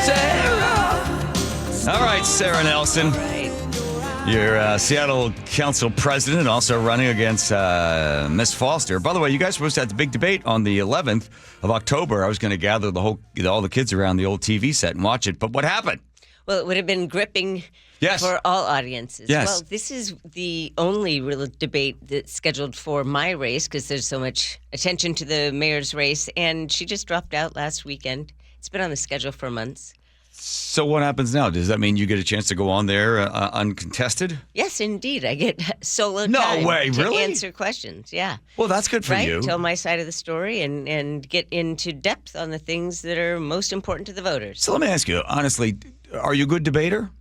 Sarah. All right, Sarah Nelson. You're Seattle Council President, also running against Miss Foster. By the way, you guys were supposed to have the big debate on the 11th of October. I was going to gather all the kids around the old TV set and watch it. But what happened? Well, it would have been gripping for all audiences. Yes. Well, this is the only real debate that's scheduled for my race because there's so much attention to the mayor's race. And she just dropped out last weekend. It's been on the schedule for months. So what happens now? Does that mean you get a chance to go on there uncontested? Yes, indeed. I get solo No time way, to really? answer questions. Yeah. Well, that's good for you. Tell my side of the story and get into depth on the things that are most important to the voters. So let me ask you, honestly, are you a good debater?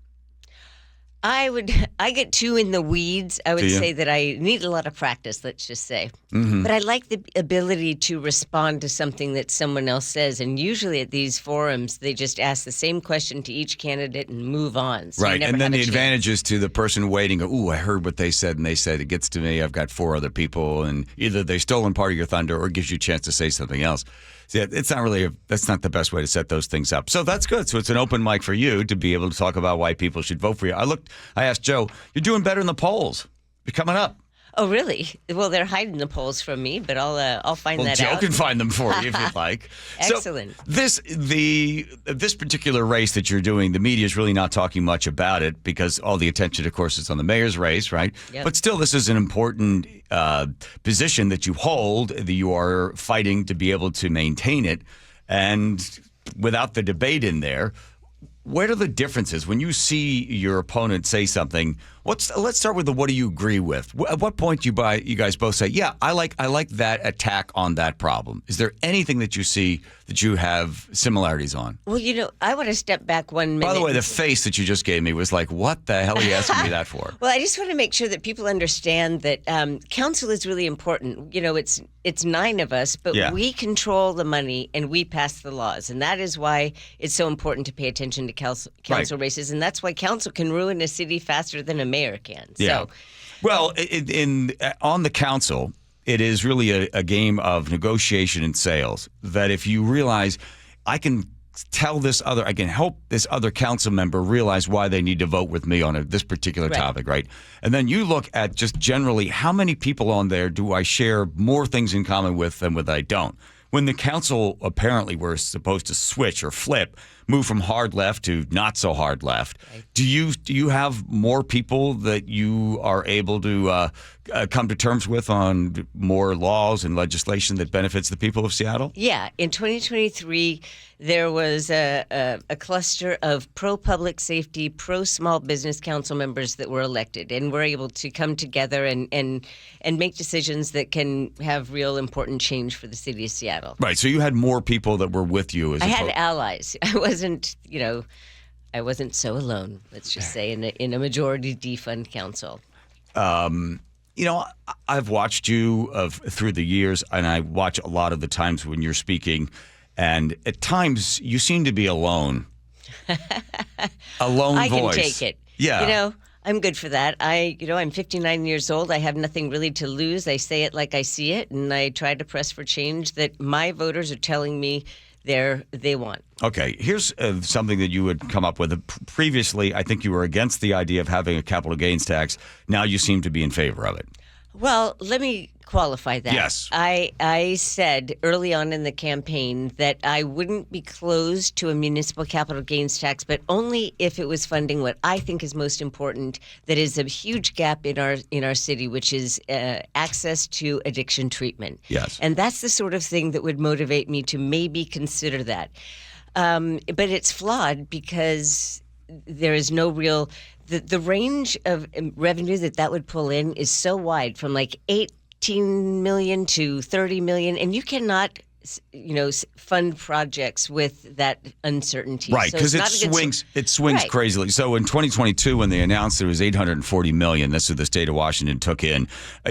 I get too in the weeds. I would say that I need a lot of practice, let's just say. Mm-hmm. But I like the ability to respond to something that someone else says. And usually at these forums, they just ask the same question to each candidate and move on. So right. And then the advantage is to the person waiting. Ooh, I heard what they said, and they said it gets to me. I've got 4 other people, and either they've stolen part of your thunder or it gives you a chance to say something else. Yeah, it's not really that's not the best way to set those things up. So that's good. So it's an open mic for you to be able to talk about why people should vote for you. I asked Joe, you're doing better in the polls. You're coming up. Oh, really? Well, they're hiding the polls from me, but I'll find that out. Joe can find them for you if you'd like. Excellent. So this particular race that you're doing, the media is really not talking much about it because all the attention, of course, is on the mayor's race, right? Yep. But still, this is an important position that you hold, that you are fighting to be able to maintain it. And without the debate in there, what are the differences when you see your opponent say something? Let's start with what do you agree with? At what point do you guys both say, yeah, I like that attack on that problem? Is there anything that you see that you have similarities on? Well, I want to step back 1 minute. By the way, the face that you just gave me was like, what the hell are you asking me that for? Well, I just want to make sure that people understand that council is really important. It's 9 of us, but we control the money and we pass the laws. And that is why it's so important to pay attention to council races. And that's why council can ruin a city faster than a mayor can. Yeah. So, well, on the council, it is really a game of negotiation and sales. That if you realize, I can help this other council member realize why they need to vote with me on this particular topic, right? And then you look at just generally how many people on there do I share more things in common with than with I don't. When the council apparently were supposed to switch or flip, move from hard left to not so hard left, right. Do you have more people that you are able to come to terms with on more laws and legislation that benefits the people of Seattle? Yeah. In 2023, there was a cluster of pro-public safety, pro-small business council members that were elected, and were able to come together and make decisions that can have real important change for the city of Seattle. Right. So you had more people that were with you. I had allies. I wasn't so alone, let's just say, in a majority defund council. I've watched you through the years, and I watch a lot of the times when you're speaking, and at times you seem to be alone. A lone voice. I can take it. Yeah. I'm good for that. I'm 59 years old. I have nothing really to lose. I say it like I see it, and I try to press for change that my voters are telling me they want. Okay, here's something that you would come up with. Previously, I think you were against the idea of having a capital gains tax. Now you seem to be in favor of it. Well, let me qualify that. Yes. I said early on in the campaign that I wouldn't be closed to a municipal capital gains tax, but only if it was funding what I think is most important, that is a huge gap in our city, which is access to addiction treatment. Yes. And that's the sort of thing that would motivate me to maybe consider that. But it's flawed because there is no real... The range of revenue that would pull in is so wide, from like 18 million to 30 million, and you cannot, fund projects with that uncertainty. Right, because it swings crazily. So in 2022, when they announced there was $840 million, that's what the state of Washington took in,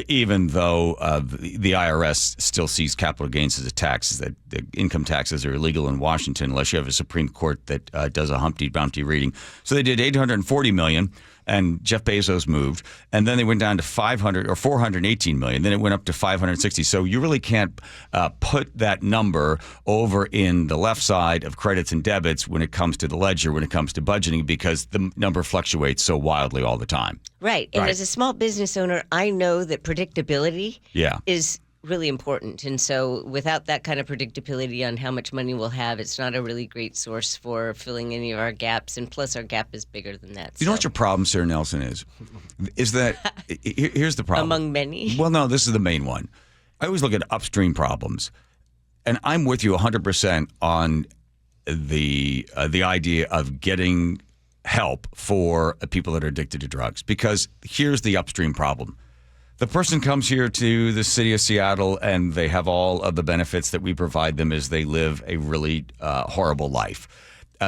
even though the IRS still sees capital gains as a tax, that the income taxes are illegal in Washington unless you have a Supreme Court that does a Humpty Dumpty reading. So they did $840 million. and Jeff Bezos moved, and then they went down to 500 or 418 million. Then it went up to 560. So you really can't put that number over in the left side of credits and debits when it comes to the ledger, when it comes to budgeting, because the number fluctuates so wildly all the time. Right. And as a small business owner, I know that predictability is really important. And so without that kind of predictability on how much money we'll have, it's not a really great source for filling any of our gaps. And plus, our gap is bigger than that. You know what your problem, Sarah Nelson, is that here's the problem. Among many? Well, no, this is the main one. I always look at upstream problems. And I'm with you 100% on the idea of getting help for people that are addicted to drugs. Because here's the upstream problem. The person comes here to the city of Seattle and they have all of the benefits that we provide them as they live a really horrible life.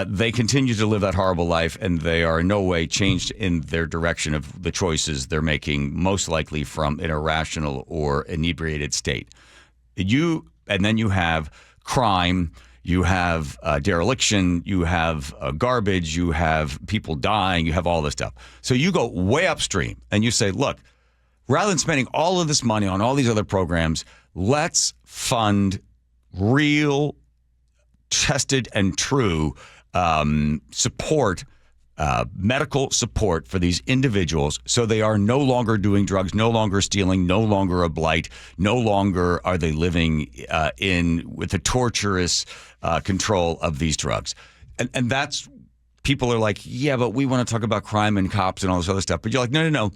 They continue to live that horrible life, and they are in no way changed in their direction of the choices they're making, most likely from an irrational or inebriated state. And then you have crime, you have dereliction, you have garbage, you have people dying, you have all this stuff. So you go way upstream and you say, look, rather than spending all of this money on all these other programs, let's fund real, tested and true support, medical support for these individuals, so they are no longer doing drugs, no longer stealing, no longer a blight, no longer are they living with the torturous control of these drugs. And that's, people are like, yeah, but we want to talk about crime and cops and all this other stuff. But you're like, no.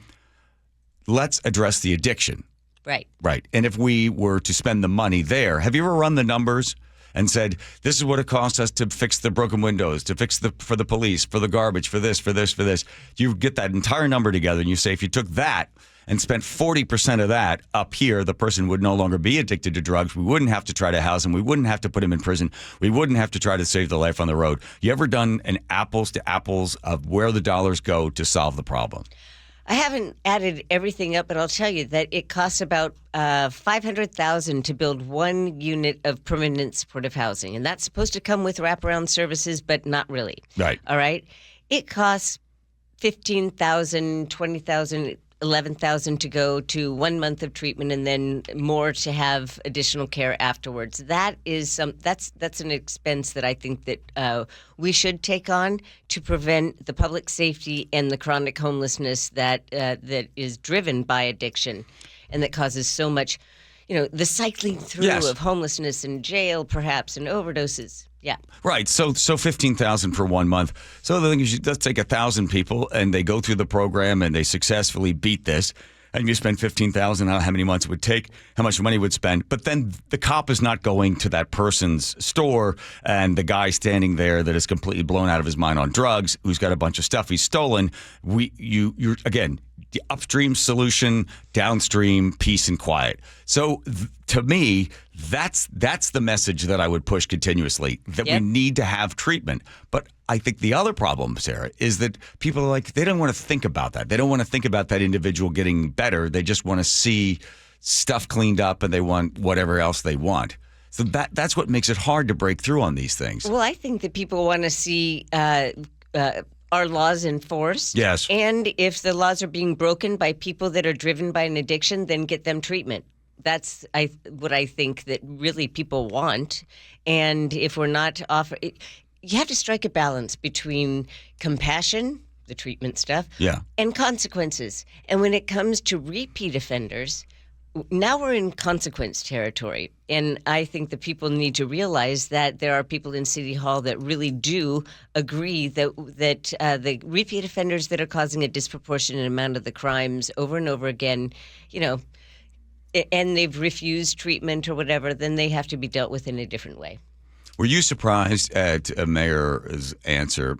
Let's address the addiction. Right. Right. And if we were to spend the money there, have you ever run the numbers and said, this is what it costs us to fix the broken windows, to fix for the police, for the garbage, for this? You get that entire number together and you say, if you took that and spent 40% of that up here, the person would no longer be addicted to drugs. We wouldn't have to try to house him. We wouldn't have to put him in prison. We wouldn't have to try to save the life on the road. You ever done an apples to apples of where the dollars go to solve the problem? I haven't added everything up, but I'll tell you that it costs about $500,000 to build one unit of permanent supportive housing, and that's supposed to come with wraparound services, but not really. Right. All right. It costs $15,000, $20,000, $11,000 to go to 1 month of treatment, and then more to have additional care afterwards. That is that's an expense that I think that we should take on to prevent the public safety and the chronic homelessness that is driven by addiction, and that causes so much, the cycling through of homelessness and jail, perhaps, and overdoses. Yeah. Right. So 15,000 for 1 month. So the thing is, let's take 1,000 people and they go through the program and they successfully beat this. And you spend 15,000, how many months it would take, how much money would spend. But then the cop is not going to that person's store, and the guy standing there that is completely blown out of his mind on drugs, who's got a bunch of stuff he's stolen. You're again, the upstream solution, downstream peace and quiet. So to me, that's the message that I would push continuously, that we need to have treatment. But I think the other problem, Sarah, is that people are like, they don't want to think about that. They don't want to think about that individual getting better. They just want to see stuff cleaned up, and they want whatever else they want. So that's what makes it hard to break through on these things. Well, I think that people want to see our laws enforced. Yes. And if the laws are being broken by people that are driven by an addiction, then get them treatment. That's what I think that really people want. And if we're not offering, you have to strike a balance between compassion, the treatment stuff, and consequences. And when it comes to repeat offenders, now we're in consequence territory. And I think that people need to realize that there are people in City Hall that really do agree that the repeat offenders that are causing a disproportionate amount of the crimes over and over again, and they've refused treatment or whatever, then they have to be dealt with in a different way. Were you surprised at Mayor's answer,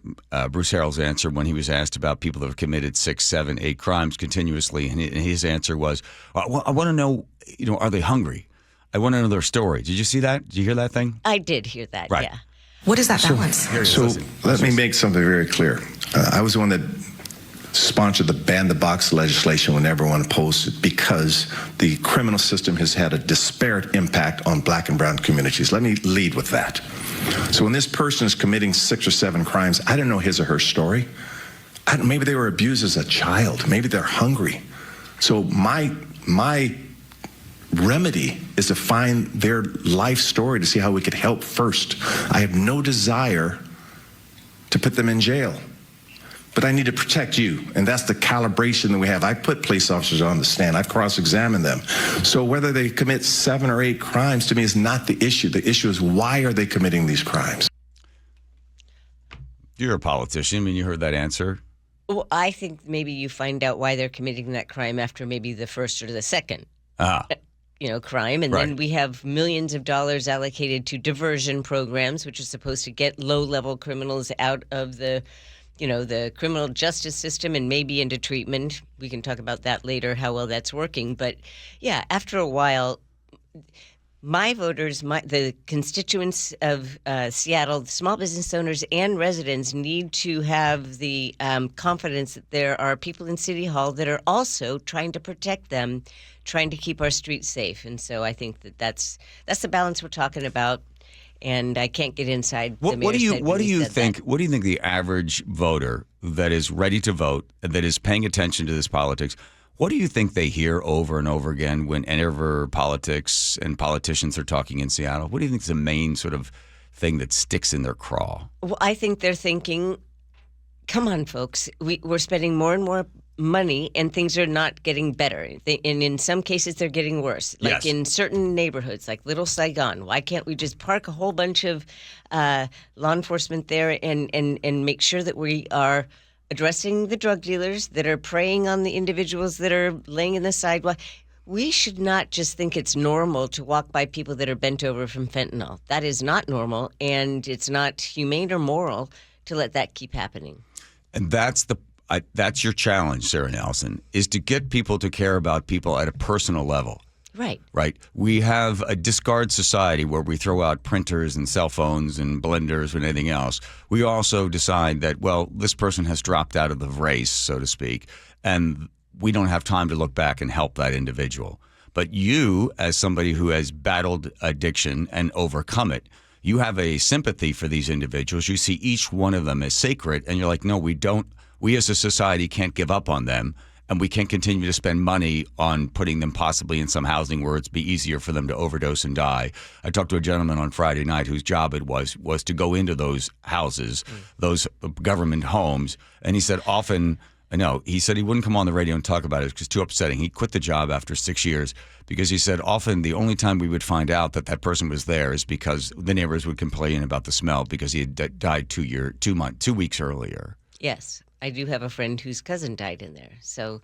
Bruce Harrell's answer, when he was asked about people that have committed 6, 7, 8 crimes continuously? And his answer was, I want to know, are they hungry? I want to know their story. Did you see that? Did you hear that thing? I did hear that, right. Yeah. What is that balance? So let me make something very clear. I was the one that sponsored the ban the box legislation when everyone opposed it, because the criminal system has had a disparate impact on black and brown communities. Let me lead with that. So when this person is committing 6 or 7 crimes, I don't know his or her story. Maybe they were abused as a child. Maybe they're hungry. So my remedy is to find their life story to see how we could help first. I have no desire to put them in jail, but I need to protect you, and that's the calibration that we have. I put police officers on the stand. I've cross-examined them. So whether they commit 7 or 8 crimes to me is not the issue. The issue is, why are they committing these crimes? You're a politician. I mean, you heard that answer. Well, I think maybe you find out why they're committing that crime after maybe the first or the second, crime. And then we have millions of dollars allocated to diversion programs, which is supposed to get low-level criminals out of the criminal justice system and maybe into treatment. We can talk about that later, how well that's working. But, yeah, after a while, my voters, the constituents of Seattle, the small business owners and residents need to have the confidence that there are people in City Hall that are also trying to protect them, trying to keep our streets safe. And so I think that's the balance we're talking about. And I can't get inside the mayor's head. What do you think the average voter that is ready to vote, that is paying attention to this politics, what do you think they hear over and over again whenever politics and politicians are talking in Seattle? What do you think is the main sort of thing that sticks in their craw? Well, I think they're thinking, come on, folks, we're spending more and more money and things are not getting better. And in some cases, they're getting worse. Like in certain neighborhoods, like Little Saigon, why can't we just park a whole bunch of law enforcement there and make sure that we are addressing the drug dealers that are preying on the individuals that are laying in the sidewalk? We should not just think it's normal to walk by people that are bent over from fentanyl. That is not normal, and it's not humane or moral to let that keep happening. And that's your challenge, Sarah Nelson, is to get people to care about people at a personal level. Right. We have a discard society where we throw out printers and cell phones and blenders and anything else. We also decide that, well, this person has dropped out of the race, so to speak, and we don't have time to look back and help that individual. But you, as somebody who has battled addiction and overcome it, you have a sympathy for these individuals. You see each one of them as sacred, and you're like, no, we don't. We as a society can't give up on them. And we can't continue to spend money on putting them possibly in some housing where it's be easier for them to overdose and die. I talked to a gentleman on Friday night whose job it was to go into those houses, those government homes. And he said he said he wouldn't come on the radio and talk about it because it's too upsetting. He quit the job after 6 years because he said often the only time we would find out that person was there is because the neighbors would complain about the smell because he had died 2 weeks earlier. Yes. I do have a friend whose cousin died in there. So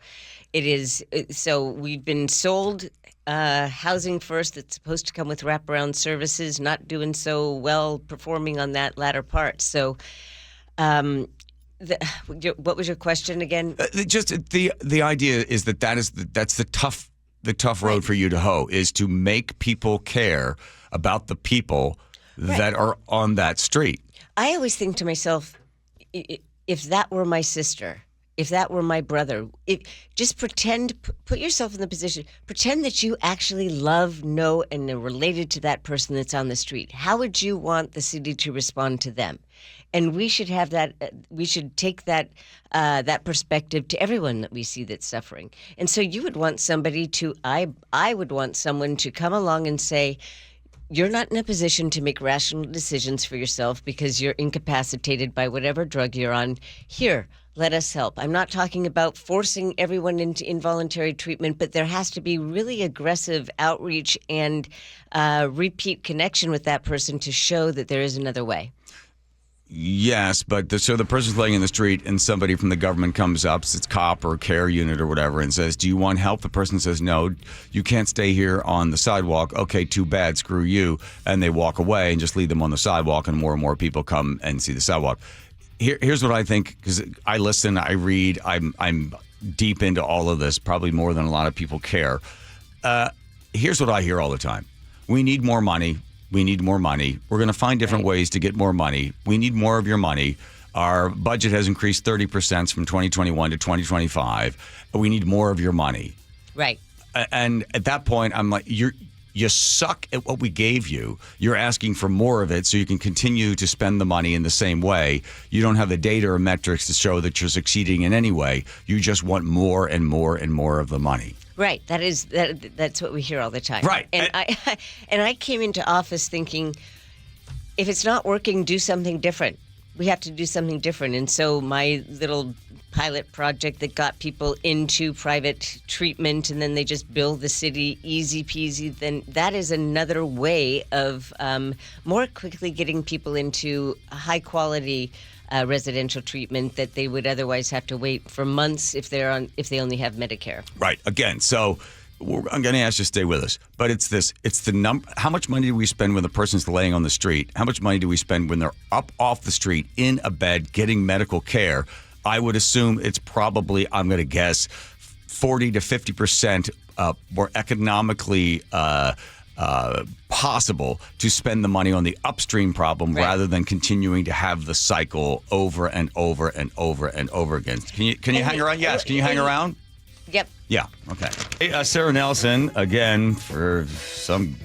it is. So we've been sold housing first that's supposed to come with wraparound services, not doing so well performing on that latter part. So what was your question again? Just the idea is that's the tough road for you to hoe, is to make people care about the people that are on that street. I always think to myself, if that were my sister, if that were my brother, just pretend, put yourself in the position, pretend that you actually love, know, and are related to that person that's on the street. How would you want the city to respond to them? And we should have that. We should take that perspective to everyone that we see that's suffering. And so you would want somebody to. I would want someone to come along and say, you're not in a position to make rational decisions for yourself because you're incapacitated by whatever drug you're on. Here, let us help. I'm not talking about forcing everyone into involuntary treatment, but there has to be really aggressive outreach and repeat connection with that person to show that there is another way. Yes, but so the person's laying in the street and somebody from the government comes up, it's cop or care unit or whatever, and says, do you want help? The person says, no, you can't stay here on the sidewalk. Okay, too bad, screw you. And they walk away and just leave them on the sidewalk, and more people come and see the sidewalk. Here's what I think, because I listen, I read, I'm deep into all of this, probably more than a lot of people care. Here's what I hear all the time. We need more money. We need more money. We're going to find different ways to get more money. We need more of your money. Our budget has increased 30% from 2021 to 2025. We need more of your money. Right. And at that point, I'm like, you suck at what we gave you. You're asking for more of it so you can continue to spend the money in the same way. You don't have the data or metrics to show that you're succeeding in any way. You just want more and more and more of the money. Right. That's what we hear all the time. Right. And I came into office thinking, if it's not working, do something different. We have to do something different. And so my little pilot project that got people into private treatment and then they just bill the city easy peasy, then that is another way of more quickly getting people into high quality residential treatment that they would otherwise have to wait for months if they only have Medicare. Right. Again, so I'm going to ask you to stay with us, but it's the number. How much money do we spend when the person's laying on the street? How much money do we spend when they're up off the street in a bed getting medical care? I would assume it's probably, I'm going to guess, 40 to 50% more economically possible to spend the money on the upstream problem rather than continuing to have the cycle over and over and over and over again. Can you hang around? Yes. Can you hang around? Yep. Yeah. Okay. Hey, Sara Nelson, again, for some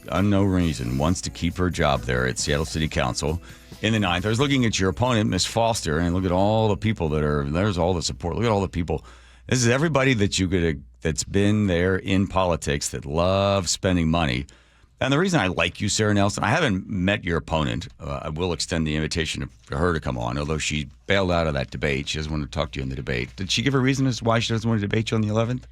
unknown reason, wants to keep her job there at Seattle City Council in the 9th. I was looking at your opponent, Ms. Foster, and look at all the people there's all the support. Look at all the people. This is everybody that's been there in politics that loves spending money. And the reason I like you, Sara Nelson, I haven't met your opponent. I will extend the invitation for her to come on, although she bailed out of that debate. She doesn't want to talk to you in the debate. Did she give a reason as to why she doesn't want to debate you on the 11th?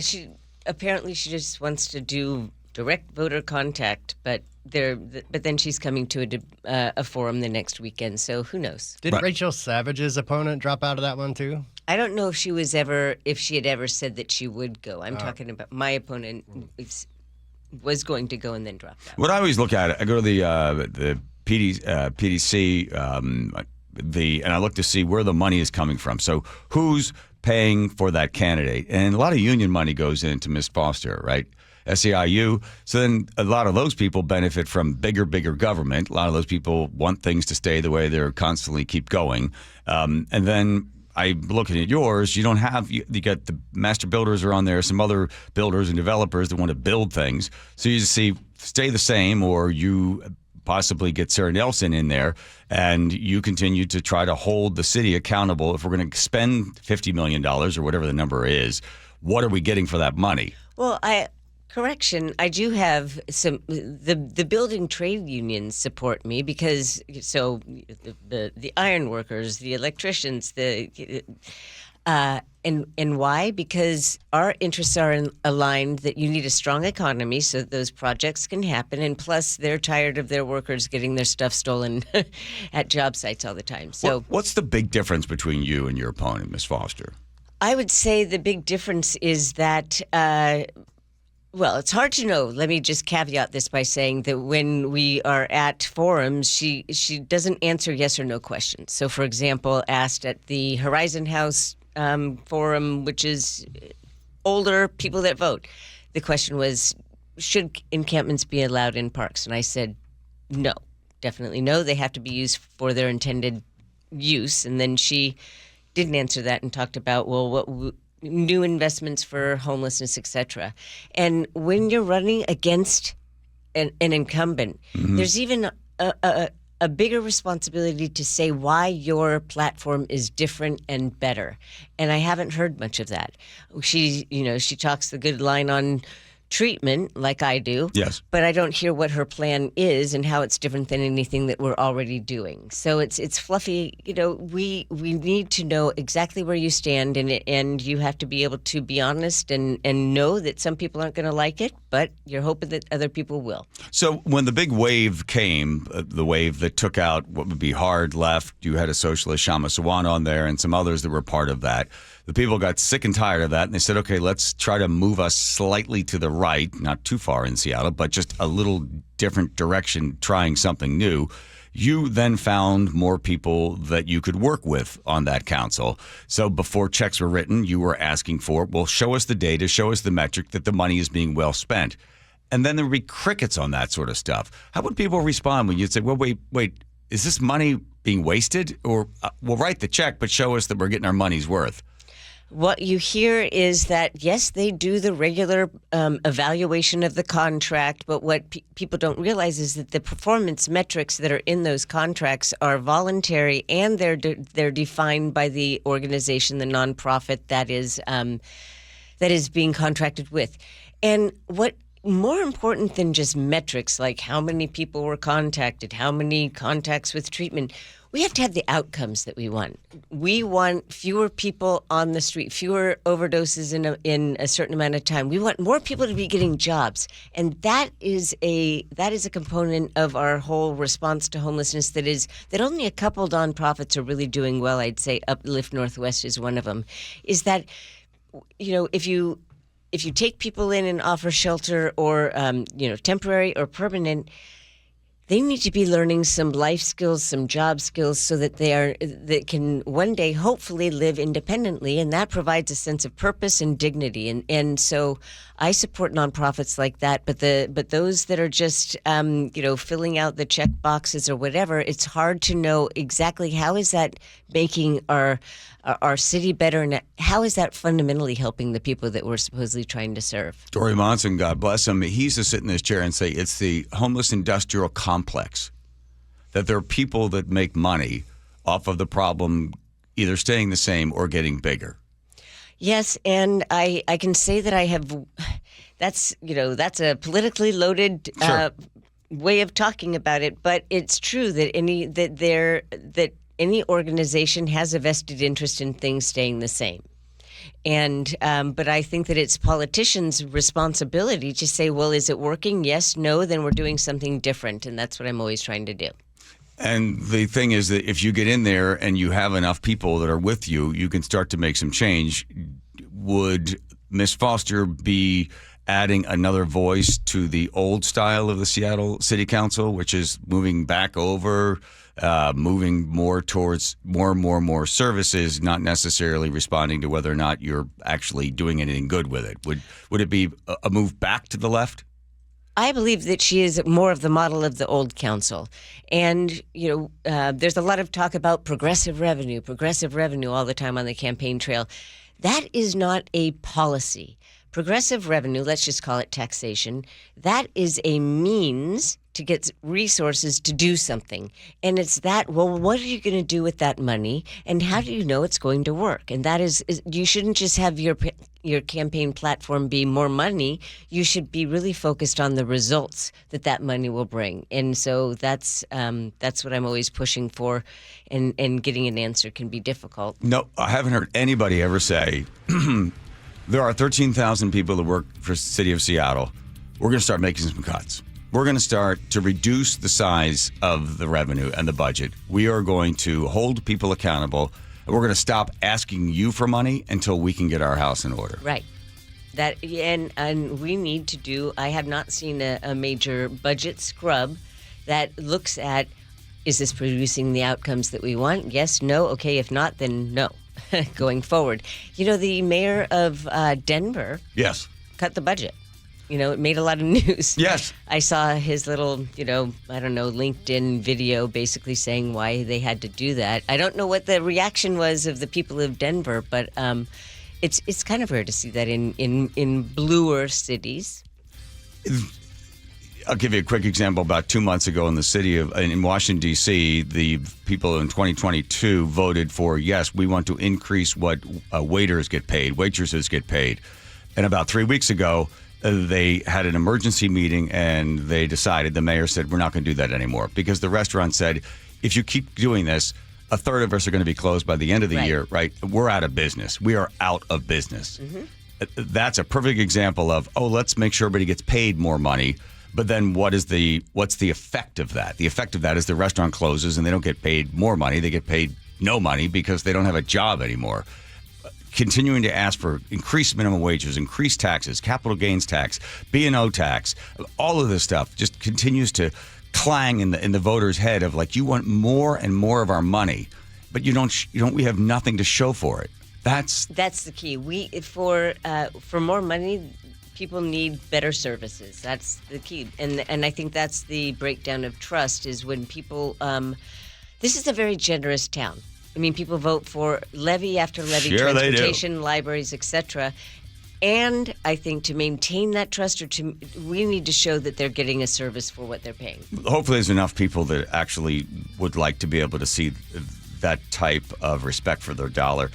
She just wants to do direct voter contact, but then she's coming to a forum the next weekend, so who knows? Did Rachel Savage's opponent drop out of that one too? I don't know if she had ever said that she would go. I'm talking about my opponent was going to go and then dropped out. What I always look at, I go to the PDC, and I look to see where the money is coming from. So who's paying for that candidate? And a lot of union money goes into Ms. Foster, right? SEIU. So then a lot of those people benefit from bigger government. A lot of those people want things to stay the way they're constantly keep going. And then I'm looking at yours. You don't have, you got the master builders are on there, some other builders and developers that want to build things. So you just see stay the same, or you possibly get Sara Nelson in there and you continue to try to hold the city accountable. If we're going to spend $50 million or whatever the number is, what are we getting for that money? Well, correction, I do have the building trade unions support me because the iron workers, the electricians, and why? Because our interests are aligned that you need a strong economy so that those projects can happen, and plus they're tired of their workers getting their stuff stolen at job sites all the time. So what's the big difference between you and your opponent, Ms. Foster? I would say the big difference is that well, it's hard to know. Let me just caveat this by saying that when we are at forums, she doesn't answer yes or no questions. So, for example, asked at the Horizon House forum, which is older people that vote, the question was, should encampments be allowed in parks? And I said, no, definitely no. They have to be used for their intended use. And then she didn't answer that and talked about, well, what new investments for homelessness, etc. And when you're running against an incumbent, there's even a bigger responsibility to say why your platform is different and better. And I haven't heard much of that. She talks the good line on treatment like I do. Yes. But I don't hear what her plan is and how it's different than anything that we're already doing. So it's fluffy. We need to know exactly where you stand, and you have to be able to be honest and know that some people aren't going to like it, but you're hoping that other people will. So when the big wave came, the wave that took out what would be hard left, you had a socialist, Shama Sawan, on there and some others that were part of that. The people got sick and tired of that, and they said, okay, let's try to move us slightly to the right, not too far in Seattle, but just a little different direction, trying something new. You then found more people that you could work with on that council. So before checks were written, you were asking for, well, show us the data, show us the metric that the money is being well spent. And then there would be crickets on that sort of stuff. How would people respond when you'd say, well, wait, is this money being wasted? Or we'll write the check, but show us that we're getting our money's worth? What you hear is that, yes, they do the regular evaluation of the contract, but what people don't realize is that the performance metrics that are in those contracts are voluntary, and they're defined by the organization, the nonprofit that is being contracted with. And what more important than just metrics, like how many people were contacted, how many contacts with treatment, we have to have the outcomes that we want. We want fewer people on the street, fewer overdoses in a certain amount of time. We want more people to be getting jobs, and that is a component of our whole response to homelessness that only a couple nonprofits are really doing well. I'd say Uplift Northwest is one of them. Is that, if you take people in and offer shelter or temporary or permanent, they need to be learning some life skills, some job skills, so that they can one day hopefully live independently, and that provides a sense of purpose and dignity. And so I support nonprofits like that. But those that are just filling out the check boxes or whatever, it's hard to know exactly how is that making our city better, and how is that fundamentally helping the people that we're supposedly trying to serve? Dory Monson, God bless him, he used to sit in this chair and say it's the homeless industrial complex, that there are people that make money off of the problem either staying the same or getting bigger. Yes, and I can say that I have. That's a politically loaded way of talking about it, but it's true that any organization has a vested interest in things staying the same. And but I think that it's politicians' responsibility to say, well, is it working? Yes, no, then we're doing something different. And that's what I'm always trying to do. And the thing is that if you get in there and you have enough people that are with you, you can start to make some change. Would Ms. Foster be adding another voice to the old style of the Seattle City Council, which is moving back over, moving more towards more services, not necessarily responding to whether or not you're actually doing anything good with it? Would it be a move back to the left? I believe that she is more of the model of the old council. And, there's a lot of talk about progressive revenue all the time on the campaign trail. That is not a policy. Progressive revenue, let's just call it taxation, that is a means to get resources to do something. And it's that, well, what are you going to do with that money, and how do you know it's going to work? And that is you shouldn't just have your campaign platform be more money. You should be really focused on the results that money will bring. And so that's what I'm always pushing for, and getting an answer can be difficult. No, I haven't heard anybody ever say, there are 13,000 people that work for the city of Seattle. We're going to start making some cuts. We're going to start to reduce the size of the revenue and the budget. We are going to hold people accountable, and we're going to stop asking you for money until we can get our house in order. Right. That and we need to do. I have not seen a major budget scrub that looks at, is this producing the outcomes that we want? Yes, no, okay. If not, then no. Going forward, the mayor of Denver, yes, cut the budget. It made a lot of news. Yes. I saw his little, LinkedIn video basically saying why they had to do that. I don't know what the reaction was of the people of Denver, but it's kind of rare to see that in bluer cities. I'll give you a quick example. About 2 months ago in Washington, D.C., the people in 2022 voted for, yes, we want to increase what waitresses get paid. And about 3 weeks ago, they had an emergency meeting, and they decided, the mayor said, we're not going to do that anymore, because the restaurant said, if you keep doing this, a third of us are going to be closed by the end of the year, right? We're out of business. We are out of business. Mm-hmm. That's a perfect example of, let's make sure everybody gets paid more money. But then what's the effect of that? The effect of that is the restaurant closes and they don't get paid more money. They get paid no money because they don't have a job anymore. Continuing to ask for increased minimum wages, increased taxes, capital gains tax, B&O tax, all of this stuff just continues to clang in the voters' head of, like, you want more and more of our money, but we have nothing to show for it. That's the key. For more money, people need better services. That's the key. And I think that's the breakdown of trust, is when people, this is a very generous town. I mean, people vote for levy after levy, Sure they do. transportation, libraries, etc. And I think to maintain that trust, we need to show that they're getting a service for what they're paying. Hopefully there's enough people that actually would like to be able to see that type of respect for their dollar.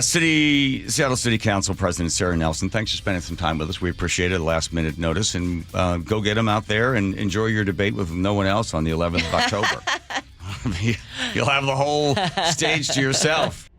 Seattle City Council President Sara Nelson, thanks for spending some time with us. We appreciate it, last-minute notice. And go get them out there and enjoy your debate with no one else on the 11th of October. You'll have the whole stage to yourself.